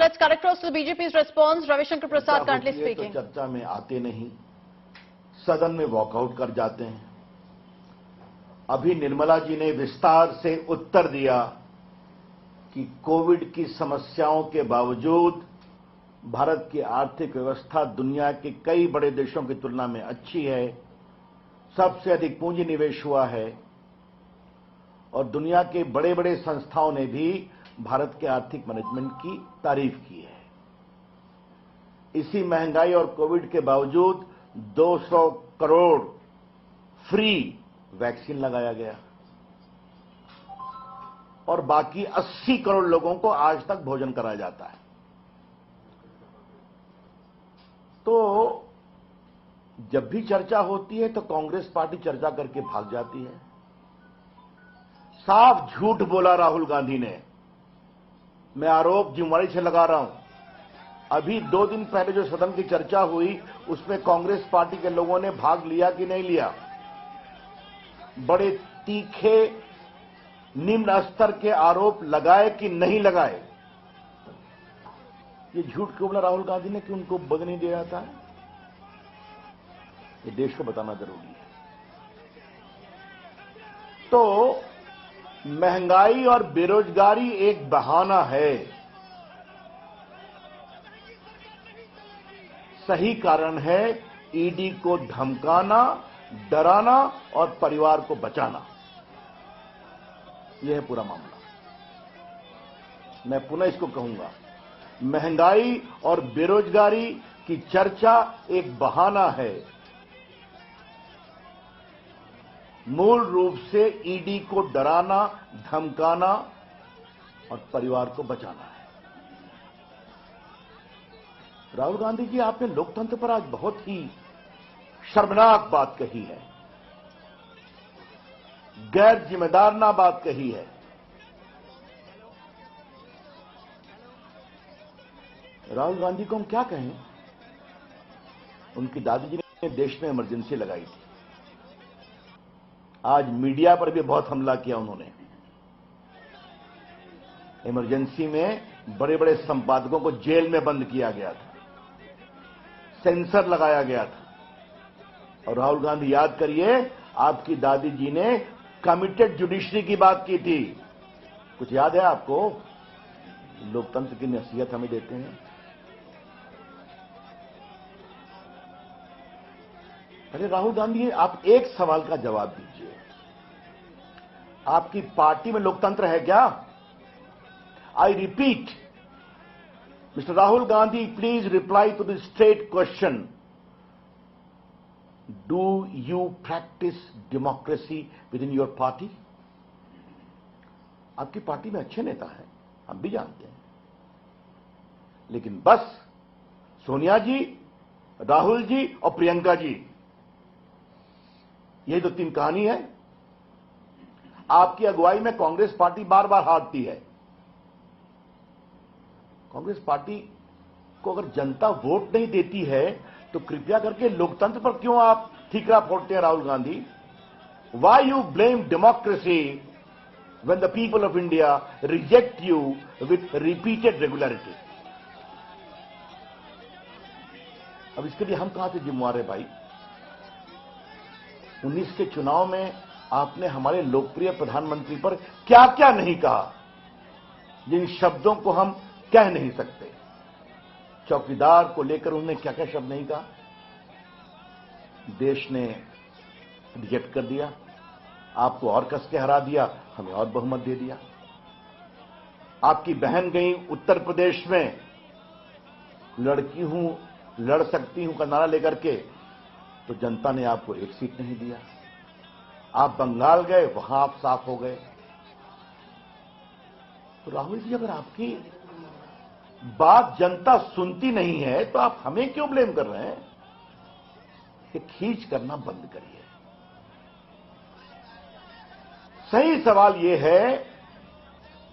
let's cut across to the BJP's response. Ravishankar Prasad currently speaking. तो चर्चा में आते नहीं, सदन में वॉकआउट कर जाते हैं। अभी निर्मला जी ने विस्तार से उत्तर दिया कि कोविड की समस्याओं के बावजूद भारत की आर्थिक व्यवस्था दुनिया के कई बड़े देशों की तुलना में अच्छी है, सबसे अधिक पूंजी निवेश हुआ है और दुनिया के बड़े बड़े संस्थाओं ने भी भारत के आर्थिक मैनेजमेंट की तारीफ की है। इसी महंगाई और कोविड के बावजूद 200 करोड़ फ्री वैक्सीन लगाया गया और बाकी 80 करोड़ लोगों को आज तक भोजन कराया जाता है। तो जब भी चर्चा होती है तो कांग्रेस पार्टी चर्चा करके भाग जाती है। साफ झूठ बोला राहुल गांधी ने। मैं आरोप जिम्मेदारी से लगा रहा हूं। अभी 2 दिन पहले जो सदन की चर्चा हुई उसमें कांग्रेस पार्टी के लोगों ने भाग लिया कि नहीं लिया? बड़े तीखे निम्न स्तर के आरोप लगाए कि नहीं लगाए? ये झूठ क्यों बोला राहुल गांधी ने कि उनको बग नहीं दिया जाता है? ये देश को बताना जरूरी है। तो महंगाई और बेरोजगारी एक बहाना है, सही कारण है ईडी को धमकाना, डराना और परिवार को बचाना। यह है पूरा मामला। मैं पुनः इसको कहूंगा, महंगाई और बेरोजगारी की चर्चा एक बहाना है, मूल रूप से ईडी को डराना, धमकाना और परिवार को बचाना है। राहुल गांधी जी, आपने लोकतंत्र पर आज बहुत ही शर्मनाक बात कही है, गैर जिम्मेदाराना बात कही है। राहुल गांधी को हम क्या कहें? उनकी दादी जी ने देश में इमरजेंसी लगाई थी। आज मीडिया पर भी बहुत हमला किया उन्होंने। इमरजेंसी में बड़े बड़े संपादकों को जेल में बंद किया गया था, सेंसर लगाया गया था। और राहुल गांधी, याद करिए, आपकी दादी जी ने कमिटेड जुडिशरी की बात की थी। कुछ याद है आपको? लोकतंत्र की नसीहत हमें देते हैं। अरे राहुल गांधी, आप एक सवाल का जवाब दीजिए, आपकी पार्टी में लोकतंत्र है क्या? I repeat, mister Rahul Gandhi, please reply to the straight question, do you practice democracy within your party? आपकी पार्टी में अच्छे नेता हैं, हम भी जानते हैं, लेकिन बस सोनिया जी, राहुल जी और प्रियंका जी, यही तो 3 कहानी है। आपकी अगुवाई में कांग्रेस पार्टी बार बार हारती है। कांग्रेस पार्टी को अगर जनता वोट नहीं देती है तो कृपया करके लोकतंत्र पर क्यों आप ठीकरा फोड़ते हैं Rahul Gandhi? Why you blame democracy when the people of India reject you with repeated regularity? अब इसके लिए हम कहां से जिम्मेवार है भाई? 19 के चुनाव में आपने हमारे लोकप्रिय प्रधानमंत्री पर क्या क्या नहीं कहा, जिन शब्दों को हम कह नहीं सकते। चौकीदार को लेकर उन्होंने क्या क्या शब्द नहीं कहा। देश ने रिजेक्ट कर दिया, आपको और कस के हरा दिया, हमें और बहुमत दे दिया। आपकी बहन गई उत्तर प्रदेश में, लड़की हूं, लड़ सकती हूं का नारा लेकर के, तो जनता ने आपको 1 सीट नहीं दिया। आप बंगाल गए, वहां आप साफ हो गए। तो राहुल जी, अगर आपकी बात जनता सुनती नहीं है तो आप हमें क्यों ब्लेम कर रहे हैं? ये खींच करना बंद करिए। सही सवाल यह है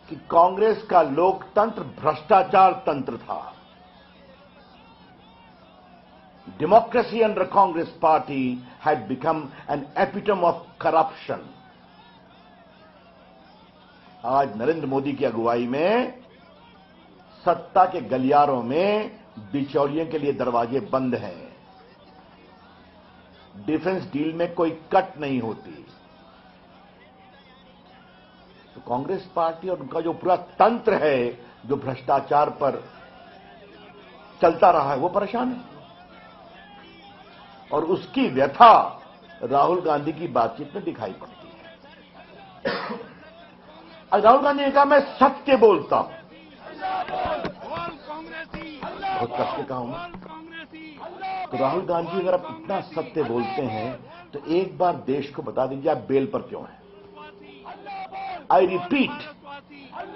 कि कांग्रेस का लोकतंत्र भ्रष्टाचार तंत्र था। Democracy under Congress party had become an epitome of corruption. आज नरेंद्र मोदी की अगुवाई में सत्ता के गलियारों में बिचौलियों के लिए दरवाजे बंद हैं। डिफेंस डील में कोई कट नहीं होती। तो कांग्रेस पार्टी और उनका जो पूरा तंत्र है, जो भ्रष्टाचार पर चलता रहा है, वो परेशान है। और उसकी व्यथा राहुल गांधी की बातचीत में दिखाई पड़ती है। आज राहुल गांधी ने कहा, मैं सत्य बोलता हूं। बहुत कष्ट से कहा हूं। तो राहुल गांधी अगर आप इतना सत्य बोलते हैं तो एक बार देश को बता दीजिए आप बेल पर क्यों हैं। I repeat,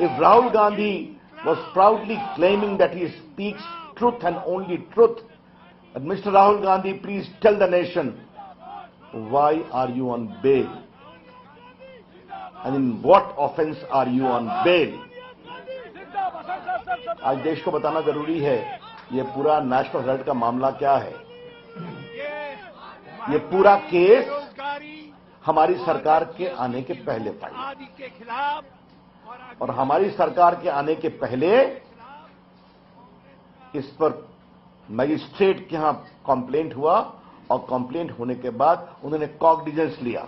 if Rahul Gandhi was proudly claiming that he speaks truth and only truth, and Mr. Rahul Gandhi, please tell the nation, why are you on bail? And in what offense are you on bail? आज देश को बताना जरूरी है, ये पूरा national Herald का मामला क्या है। ये पूरा केस हमारी सरकार के आने के पहले फाइल, और हमारी सरकार के आने के पहले इस पर मजिस्ट्रेट के यहां कंप्लेंट हुआ, और कंप्लेंट होने के बाद उन्होंने कॉग्निजेंस लिया,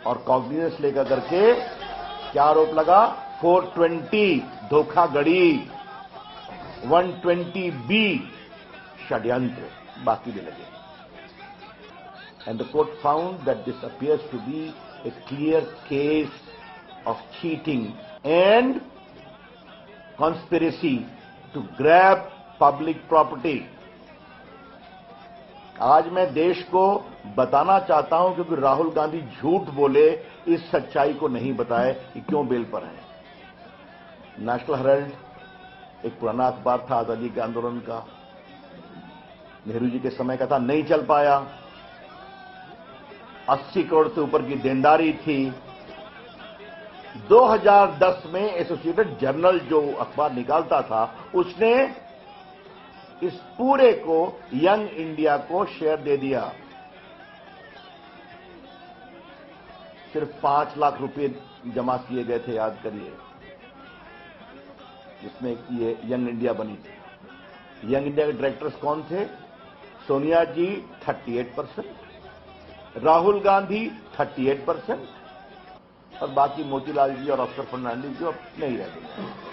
और कॉग्निजेंस लेकर करके क्या आरोप लगा, 420 धोखाधड़ी, 120B षड्यंत्र, बाकी भी लगे। And the court found that this appears to be a clear case of cheating and conspiracy to grab public property. आज मैं देश को बताना चाहता हूं, क्योंकि राहुल गांधी झूठ बोले, इस सच्चाई को नहीं बताए कि क्यों बेल पर हैं। नेशनल हेराल्ड एक पुराना अखबार था आजादी के आंदोलन का, नेहरू जी के समय का था, नहीं चल पाया। 80 करोड़ से ऊपर की देनदारी थी। 2010 में एसोसिएटेड जर्नल जो अखबार निकालता था, उसने इस पूरे को यंग इंडिया को शेयर दे दिया। सिर्फ 5 लाख रुपए जमा किए गए थे, याद करिए, जिसमें ये यंग इंडिया बनी थी। यंग इंडिया के डायरेक्टर्स कौन थे? सोनिया जी 38%, राहुल गांधी 38%, और बाकी मोतीलाल जी और ऑस्कर फर्नांडिस जो अब नहीं रह गए।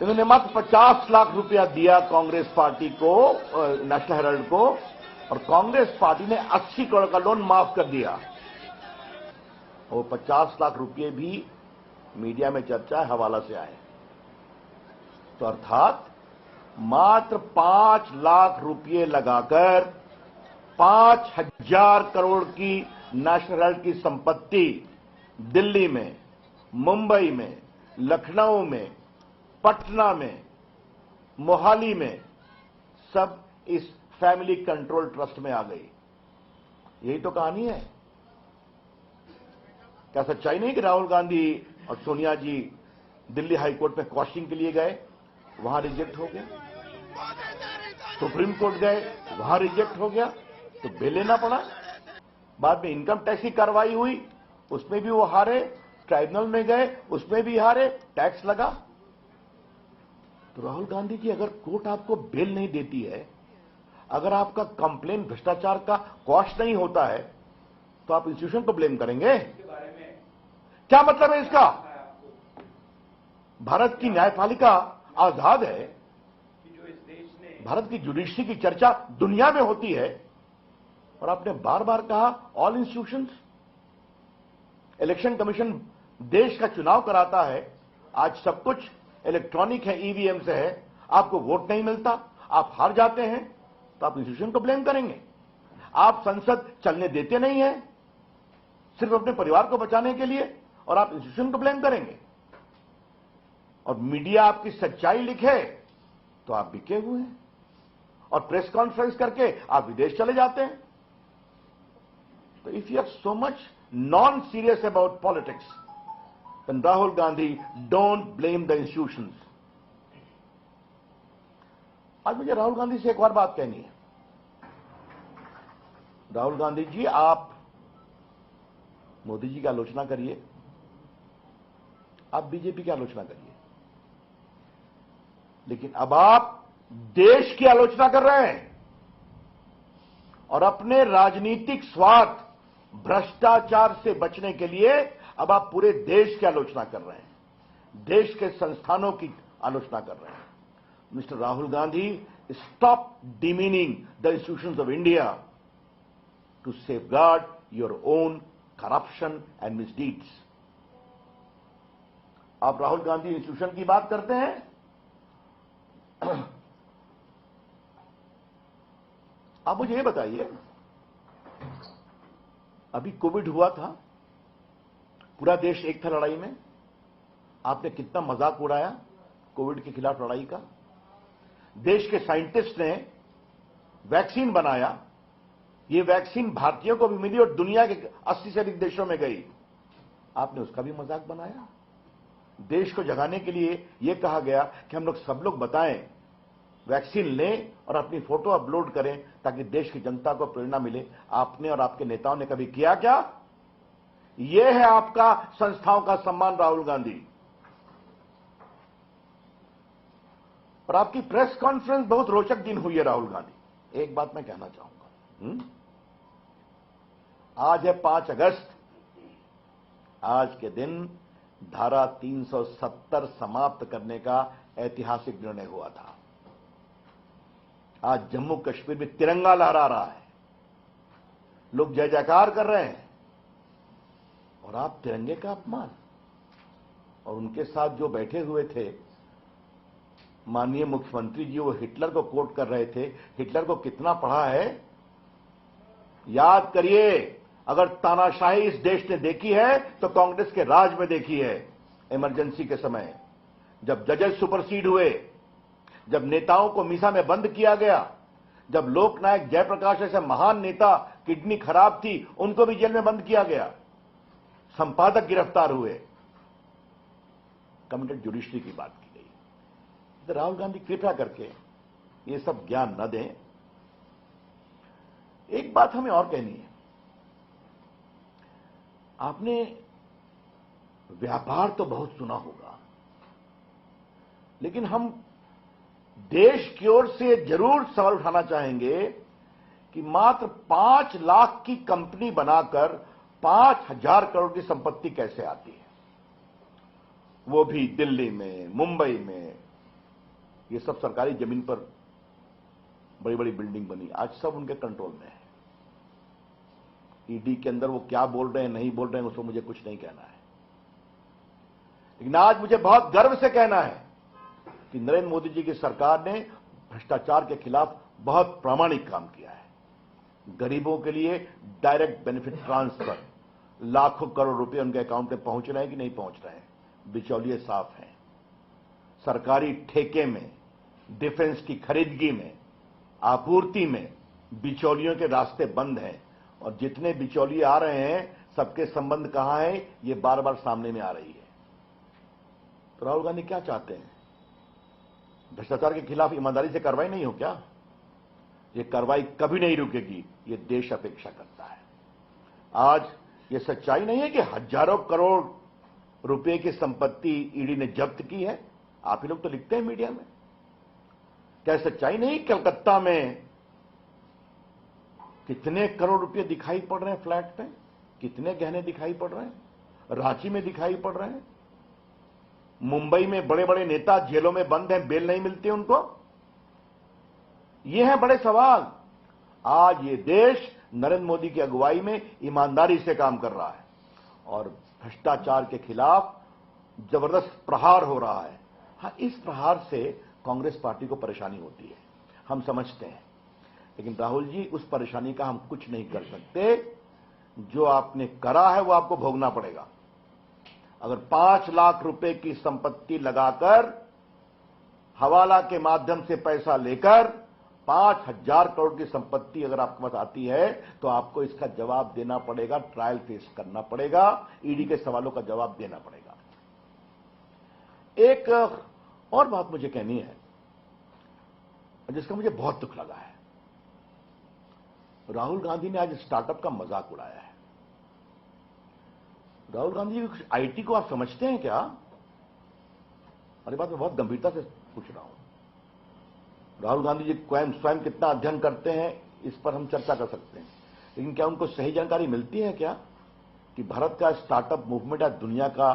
इन्होंने मात्र 50 लाख रुपया दिया कांग्रेस पार्टी को, नेशनल हेराल्ड को, और कांग्रेस पार्टी ने 80 करोड़ का लोन माफ कर दिया। और 50 लाख रुपये भी मीडिया में चर्चा है, हवाला से आए। तो अर्थात मात्र 5 लाख रुपये लगाकर 5000 करोड़ की नेशनल हेराल्ड की संपत्ति दिल्ली में, मुंबई में, लखनऊ में, पटना में, मोहाली में, सब इस फैमिली कंट्रोल ट्रस्ट में आ गई। यही तो कहानी है। क्या सच्चाई नहीं कि राहुल गांधी और सोनिया जी दिल्ली हाईकोर्ट में क्वेश्चनिंग के लिए गए, वहां रिजेक्ट हो गया, सुप्रीम कोर्ट गए, वहां रिजेक्ट हो गया, तो बेल लेना पड़ा। बाद में इनकम टैक्स की कार्रवाई हुई, उसमें भी वो हारे, ट्राइब्यूनल में गए, उसमें भी हारे, टैक्स लगा। तो राहुल गांधी जी, अगर कोर्ट आपको बेल नहीं देती है, अगर आपका कंप्लेन भ्रष्टाचार का कॉस्ट नहीं होता है, तो आप इंस्टीट्यूशन को ब्लेम करेंगे? क्या मतलब है इसका? भारत की न्यायपालिका आजाद है, भारत की जुडिशरी की चर्चा दुनिया में होती है, और आपने बार बार कहा ऑल इंस्टीट्यूशंस। इलेक्शन कमीशन देश का चुनाव कराता है, आज सब कुछ इलेक्ट्रॉनिक है, ईवीएम से है, आपको वोट नहीं मिलता, आप हार जाते हैं, तो आप इंस्टीट्यूशन को ब्लेम करेंगे। आप संसद चलने देते नहीं है सिर्फ अपने परिवार को बचाने के लिए, और आप इंस्टीट्यूशन को ब्लेम करेंगे। और मीडिया आपकी सच्चाई लिखे तो आप बिके हुए हैं, और प्रेस कॉन्फ्रेंस करके आप विदेश चले जाते हैं। तो if you are so much non serious about politics, then Rahul Gandhi don't blame the institutions. आज मुझे राहुल गांधी से एक और बात कहनी है। राहुल गांधी जी, आप मोदी जी की आलोचना करिए, आप बीजेपी की आलोचना करिए, लेकिन अब आप देश की आलोचना कर रहे हैं और अपने राजनीतिक स्वार्थ, भ्रष्टाचार से बचने के लिए अब आप पूरे देश की आलोचना कर रहे हैं, देश के संस्थानों की आलोचना कर रहे हैं। Mister Rahul Gandhi, stop demeaning the institutions of India to safeguard your own corruption and misdeeds. आप राहुल गांधी इंस्टीट्यूशन की बात करते हैं, आप मुझे ये बताइए, अभी कोविड हुआ था, पूरा देश एक था लड़ाई में, आपने कितना मजाक उड़ाया कोविड के खिलाफ लड़ाई का। देश के साइंटिस्ट ने वैक्सीन बनाया, ये वैक्सीन भारतीयों को भी मिली और दुनिया के 80 से अधिक देशों में गई, आपने उसका भी मजाक बनाया। देश को जगाने के लिए यह कहा गया कि हम लोग सब लोग बताएं, वैक्सीन लें और अपनी फोटो अपलोड करें ताकि देश की जनता को प्रेरणा मिले। आपने और आपके नेताओं ने कभी किया क्या? यह है आपका संस्थाओं का सम्मान, राहुल गांधी। और आपकी प्रेस कॉन्फ्रेंस बहुत रोचक दिन हुई है राहुल गांधी। एक बात मैं कहना चाहूंगा, आज है 5 अगस्त, आज के दिन धारा 370 समाप्त करने का ऐतिहासिक निर्णय हुआ था। आज जम्मू कश्मीर में तिरंगा लहरा रहा है, लोग जय जयकार कर रहे हैं, और आप तिरंगे का अपमान। और उनके साथ जो बैठे हुए थे माननीय मुख्यमंत्री जी, वो हिटलर को कोट कर रहे थे। हिटलर को कितना पढ़ा है याद करिए। अगर तानाशाही इस देश ने देखी है तो कांग्रेस के राज में देखी है। इमरजेंसी के समय जब जजेस सुपरसीड हुए, जब नेताओं को मीसा में बंद किया गया, जब लोकनायक जयप्रकाश ऐसे महान नेता, किडनी खराब थी, उनको भी जेल में बंद किया गया, संपादक गिरफ्तार हुए, कमिटेड जुडिशरी की बात की गई। तो राहुल गांधी कृपया करके ये सब ज्ञान न दें। एक बात हमें और कहनी है, आपने व्यापार तो बहुत सुना होगा, लेकिन हम देश की ओर से जरूर सवाल उठाना चाहेंगे कि मात्र 5 लाख की कंपनी बनाकर 5,000 करोड़ की संपत्ति कैसे आती है, वो भी दिल्ली में, मुंबई में। ये सब सरकारी जमीन पर बड़ी बड़ी बिल्डिंग बनी, आज सब उनके कंट्रोल में है। ईडी के अंदर वो क्या बोल रहे हैं, नहीं बोल रहे हैं, उसको मुझे कुछ नहीं कहना है, लेकिन आज मुझे बहुत गर्व से कहना है कि नरेंद्र मोदी जी की सरकार ने भ्रष्टाचार के खिलाफ बहुत प्रामाणिक काम किया है। गरीबों के लिए डायरेक्ट बेनिफिट ट्रांसफर, लाखों करोड़ रुपए उनके अकाउंट में पहुंच रहे हैं कि नहीं पहुंच रहे हैं, बिचौलिए साफ हैं। सरकारी ठेके में, डिफेंस की खरीदगी में, आपूर्ति में बिचौलियों के रास्ते बंद हैं, और जितने बिचौलिए आ रहे हैं सबके संबंध कहां है, ये बार बार सामने में आ रही है। तो राहुल गांधी क्या चाहते हैं? भ्रष्टाचार के खिलाफ ईमानदारी से कार्रवाई नहीं हो क्या? ये कार्रवाई कभी नहीं रुकेगी, ये देश अपेक्षा करता है। आज ये सच्चाई नहीं है कि हजारों करोड़ रुपए की संपत्ति ईडी ने जब्त की है। आप ही लोग तो लिखते हैं मीडिया में। क्या सच्चाई नहीं? कलकत्ता में कितने करोड़ रुपए दिखाई पड़ रहे हैं फ्लैट में, कितने गहने दिखाई पड़ रहे हैं, रांची में दिखाई पड़ रहे हैं, मुंबई में बड़े बड़े नेता जेलों में बंद हैं, बेल नहीं मिलती उनको। ये हैं बड़े सवाल। आज ये देश नरेंद्र मोदी की अगुवाई में ईमानदारी से काम कर रहा है और भ्रष्टाचार के खिलाफ जबरदस्त प्रहार हो रहा है। हाँ, इस प्रहार से कांग्रेस पार्टी को परेशानी होती है, हम समझते हैं, लेकिन राहुल जी, उस परेशानी का हम कुछ नहीं कर सकते। जो आपने करा है वो आपको भोगना पड़ेगा। अगर 5 लाख रुपए की संपत्ति लगाकर, हवाला के माध्यम से पैसा लेकर 5,000 करोड़ की संपत्ति अगर आपके पास आती है तो आपको इसका जवाब देना पड़ेगा, ट्रायल फेस करना पड़ेगा, ईडी के सवालों का जवाब देना पड़ेगा। एक और बात मुझे कहनी है जिसका मुझे बहुत दुख लगा है। राहुल गांधी ने आज स्टार्टअप का मजाक उड़ाया है। राहुल गांधी, आईटी को आप समझते हैं क्या? अरे बात मैं बहुत गंभीरता से पूछ रहा हूं। राहुल गांधी जी स्वयं कितना अध्ययन करते हैं इस पर हम चर्चा कर सकते हैं, लेकिन क्या उनको सही जानकारी मिलती है क्या कि भारत का स्टार्टअप मूवमेंट आज दुनिया का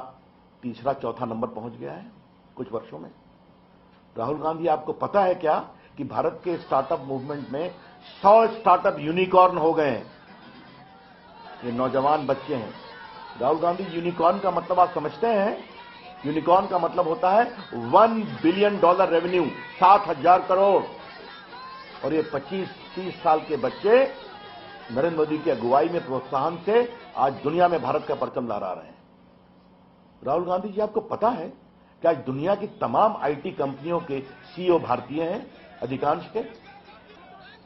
तीसरा चौथा नंबर पहुंच गया है कुछ वर्षों में? राहुल गांधी, आपको पता है क्या कि भारत के स्टार्टअप मूवमेंट में 100 स्टार्टअप यूनिकॉर्न हो गए हैं? ये नौजवान बच्चे हैं। राहुल गांधी, यूनिकॉर्न का मतलब आप समझते हैं? यूनिकॉर्न का मतलब होता है $1 बिलियन रेवेन्यू, 7,000 करोड़। और ये 25-30 साल के बच्चे नरेंद्र मोदी की अगुवाई में, प्रोत्साहन से आज दुनिया में भारत का परचम लहरा रहे हैं। राहुल गांधी जी, आपको पता है कि आज दुनिया की तमाम आईटी कंपनियों के सीईओ भारतीय हैं, अधिकांश के?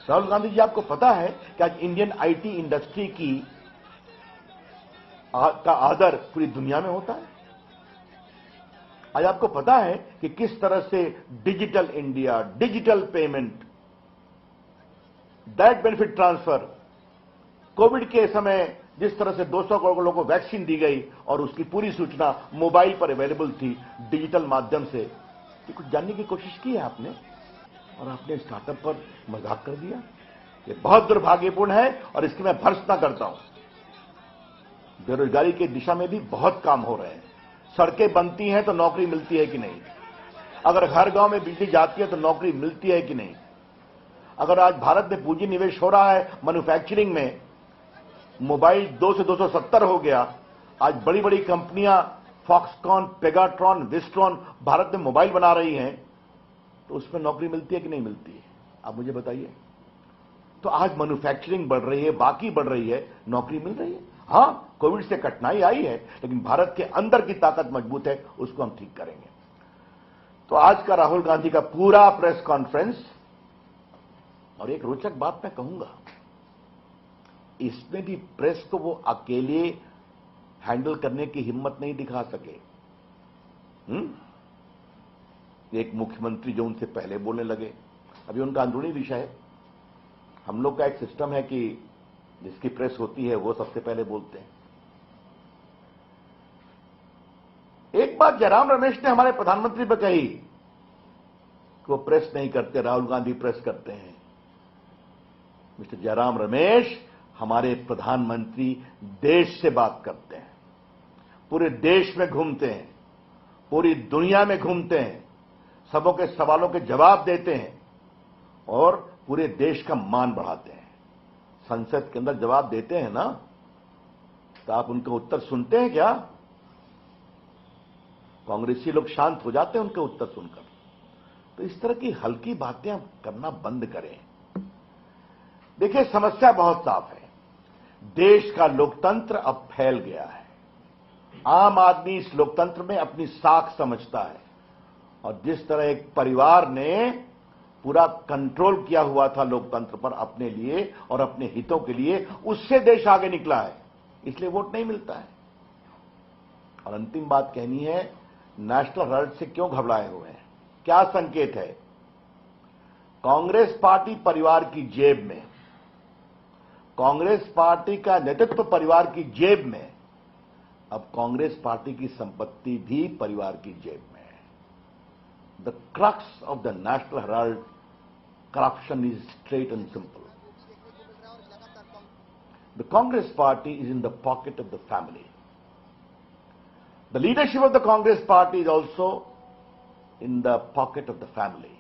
राहुल गांधी जी, आपको पता है कि आज इंडियन आईटी इंडस्ट्री का आदर पूरी दुनिया में होता है? आज आपको पता है कि किस तरह से digital India, digital payment, direct benefit transfer, Covid के समय जिस तरह से 200 करोड़ लोगों को वैक्सीन दी गई और उसकी पूरी सूचना मोबाइल पर अवेलेबल थी डिजिटल माध्यम से, ये कुछ जानने की कोशिश की है आपने? और आपने स्टार्टअप पर मजाक कर दिया। ये बहुत दुर्भाग्यपूर्ण है और इसकी मैं भर्त्सना करता हूं। बेरोजगारी की दिशा में भी बहुत काम हो रहे हैं। सड़कें बनती हैं तो नौकरी मिलती है कि नहीं? अगर हर गांव में बिजली जाती है तो नौकरी मिलती है कि नहीं? अगर आज भारत में पूंजी निवेश हो रहा है मैन्युफैक्चरिंग में, मोबाइल 2 से 270 हो गया, आज बड़ी बड़ी कंपनियां फॉक्सकॉन, पेगाट्रॉन, विस्ट्रॉन भारत में मोबाइल बना रही हैं, तो उसमें नौकरी मिलती है कि नहीं मिलती है? आप मुझे बताइए। तो आज मैन्युफैक्चरिंग बढ़ रही है, बाकी बढ़ रही है, नौकरी मिल रही है। हां, कोविड से कठिनाई आई है, लेकिन भारत के अंदर की ताकत मजबूत है, उसको हम ठीक करेंगे। तो आज का राहुल गांधी का पूरा प्रेस कॉन्फ्रेंस, और एक रोचक बात मैं कहूंगा, इसमें भी प्रेस को वो अकेले हैंडल करने की हिम्मत नहीं दिखा सके। एक मुख्यमंत्री जो उनसे पहले बोलने लगे, अभी उनका अंदरूनी विषय है। हम लोग का एक सिस्टम है कि जिसकी प्रेस होती है वो सबसे पहले बोलते हैं। एक बात जयराम रमेश ने हमारे प्रधानमंत्री पर कही कि वो प्रेस नहीं करते, राहुल गांधी प्रेस करते हैं। मिस्टर जयराम रमेश, हमारे प्रधानमंत्री देश से बात करते हैं, पूरे देश में घूमते हैं, पूरी दुनिया में घूमते हैं, सबों के सवालों के जवाब देते हैं और पूरे देश का मान बढ़ाते हैं। संसद के अंदर जवाब देते हैं ना, तो आप उनका उत्तर सुनते हैं क्या? कांग्रेसी लोग शांत हो जाते हैं उनके उत्तर सुनकर। तो इस तरह की हल्की बातें आप करना बंद करें। देखिए, समस्या बहुत साफ है। देश का लोकतंत्र अब फैल गया है। आम आदमी इस लोकतंत्र में अपनी साख समझता है, और जिस तरह एक परिवार ने पूरा कंट्रोल किया हुआ था लोकतंत्र पर अपने लिए और अपने हितों के लिए, उससे देश आगे निकला है, इसलिए वोट नहीं मिलता है। और अंतिम बात कहनी है, नेशनल हेराल्ड से क्यों घबराए हुए हैं? क्या संकेत है? कांग्रेस पार्टी परिवार की जेब में, कांग्रेस पार्टी का नेतृत्व परिवार की जेब में, अब कांग्रेस पार्टी की संपत्ति भी परिवार की जेब में है। The crux of the national Herald corruption is straight and simple. The Congress party is in the pocket of the family. The leadership of the Congress party is also in the pocket of the family.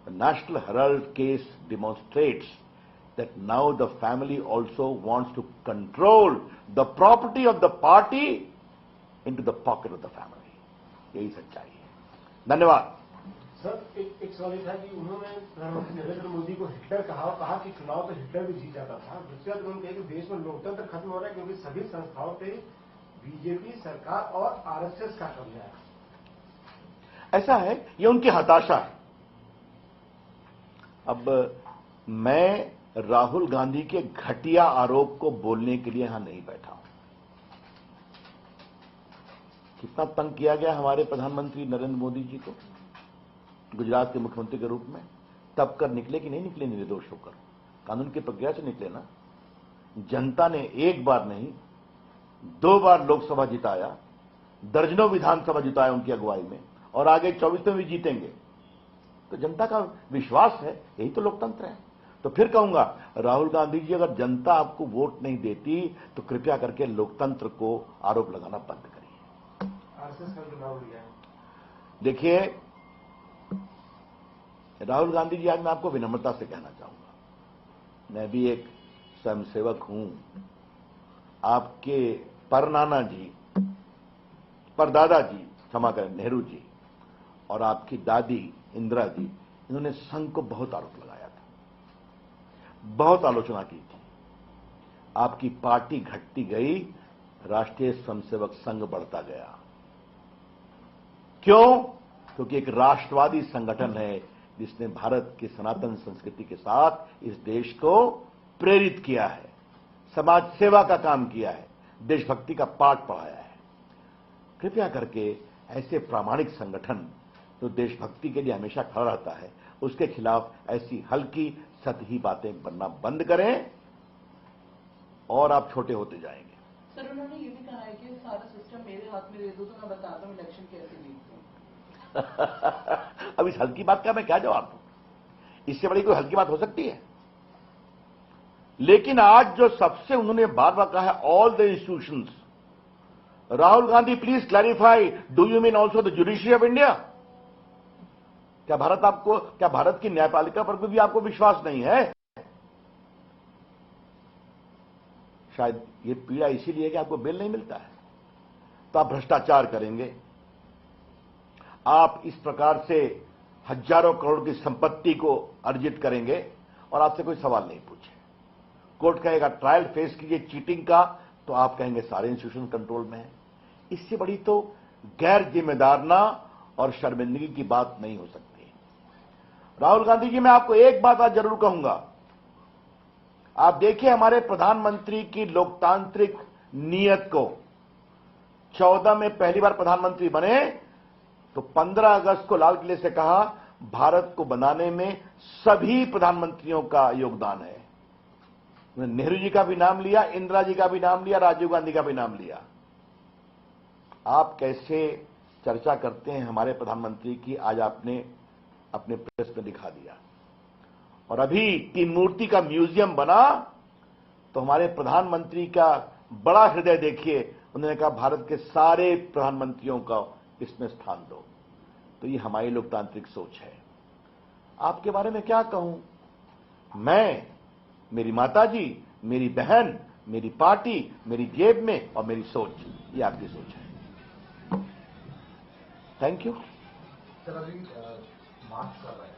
The National Herald case demonstrates that now the family also wants to control the property of the party into the pocket of the family. यही सच्चाई है। धन्यवाद। Sir, एक सवाल ये था कि उन्होंने प्रधानमंत्री नरेंद्र मोदी को हिटलर कहा कि चुनाव तो हिटलर भी जीत जाता था। दूसरी बात उन्होंने कहा कि देश में लोकतंत्र खत्म हो रहा है क्योंकि सभी संस्थाओं पे बीजेपी सरकार और आरएसएस का कब्जा है। ऐसा है, ये उनकी हताशा है। अब मैं राहुल गांधी के घटिया आरोप को बोलने के लिए यहां नहीं बैठा हूं। कितना तंग किया गया हमारे प्रधानमंत्री नरेंद्र मोदी जी को गुजरात के मुख्यमंत्री के रूप में, तब कर निकले कि नहीं निकले निर्दोष होकर? कानून की प्रक्रिया से निकले ना। जनता ने एक बार नहीं 2 बार लोकसभा जिताया, दर्जनों विधानसभा जिताया उनकी अगुवाई में, और आगे 24 में भी जीतेंगे। तो जनता का विश्वास है, यही तो लोकतंत्र है। तो फिर कहूंगा, राहुल गांधी जी, अगर जनता आपको वोट नहीं देती तो कृपया करके लोकतंत्र को आरोप लगाना बंद करिए। आरएसएस का चुनाव लिया है। देखिए राहुल गांधी जी, आज मैं आपको विनम्रता से कहना चाहूंगा, मैं भी एक स्वयंसेवक हूं। आपके परनाना जी, परदादा जी, क्षमा करें, नेहरू जी, और आपकी दादी इंदिरा जी, इन्होंने संघ को बहुत आरोप लगाया था, बहुत आलोचना की थी। आपकी पार्टी घटती गई, राष्ट्रीय स्वयंसेवक संघ बढ़ता गया। क्यों? क्योंकि एक राष्ट्रवादी संगठन है जिसने भारत की सनातन संस्कृति के साथ इस देश को प्रेरित किया है, समाज सेवा का काम किया है, देशभक्ति का पाठ पढ़ाया है। कृपया करके ऐसे प्रामाणिक संगठन जो देशभक्ति के लिए हमेशा खड़ा रहता है, उसके खिलाफ ऐसी हल्की सतही बातें बनना बंद करें और आप छोटे होते जाएंगे। सर, उन्होंने ये भी कहा है कि सारा सिस्टम मेरे हाथ में दे दो तो मैं बताता हूँ इलेक्शन कैसे जीतते हैं। अब इस हल्की बात का मैं क्या जवाब दूं? इससे बड़ी कोई हल्की बात हो सकती है? लेकिन आज जो सबसे उन्होंने बार बार कहा है, all the institutions, Rahul Gandhi please clarify, do you mean also the judiciary of India? क्या भारत की न्यायपालिका पर भी आपको विश्वास नहीं है? शायद ये पीड़ा इसीलिए कि आपको बेल नहीं मिलता है, तो आप भ्रष्टाचार करेंगे, आप इस प्रकार से हजारों करोड़ की संपत्ति को अर्जित करेंगे और आपसे कोई सवाल नहीं पूछे। कोर्ट कहेगा ट्रायल फेस कीजिए चीटिंग का, तो आप कहेंगे सारे इंस्टीट्यूशन कंट्रोल में है। इससे बड़ी तो गैर जिम्मेदारना और शर्मिंदगी की बात नहीं हो सकती। राहुल गांधी जी, मैं आपको एक बात आज जरूर कहूंगा, आप देखिए हमारे प्रधानमंत्री की लोकतांत्रिक नीयत को। 14 में पहली बार प्रधानमंत्री बने तो 15 अगस्त को लाल किले से कहा, भारत को बनाने में सभी प्रधानमंत्रियों का योगदान है। नेहरू जी का भी नाम लिया, इंदिरा जी का भी नाम लिया, राजीव गांधी का भी नाम लिया। आप कैसे चर्चा करते हैं हमारे प्रधानमंत्री की, आज आपने अपने प्रेस में दिखा दिया। और अभी तीन मूर्ति का म्यूजियम बना तो हमारे प्रधानमंत्री का बड़ा हृदय देखिए, उन्होंने कहा भारत के सारे प्रधानमंत्रियों का इसमें स्थान दो। तो ये हमारी लोकतांत्रिक सोच है। आपके बारे में क्या कहूं मैं? मेरी माताजी, मेरी बहन, मेरी पार्टी, मेरी जेब में और मेरी सोच, ये आपकी सोच है। Thank you. सर, अभी मार्च कर रहे हैं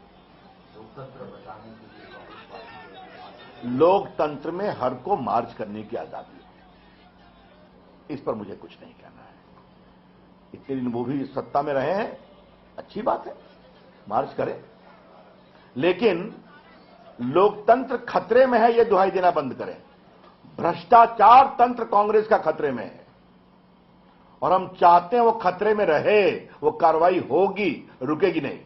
लोकतंत्र बचाने के लिए कांग्रेस पार्टी। लोकतंत्र में हर को मार्च करने की आजादी है, इस पर मुझे कुछ नहीं कहना है। इतने दिन वो भी सत्ता में रहे हैं, अच्छी बात है, मार्च करें, लेकिन लोकतंत्र खतरे में है, यह दुहाई देना बंद करें। भ्रष्टाचार तंत्र कांग्रेस का खतरे में है और हम चाहते हैं वो खतरे में रहे, वो कार्रवाई होगी, रुकेगी नहीं।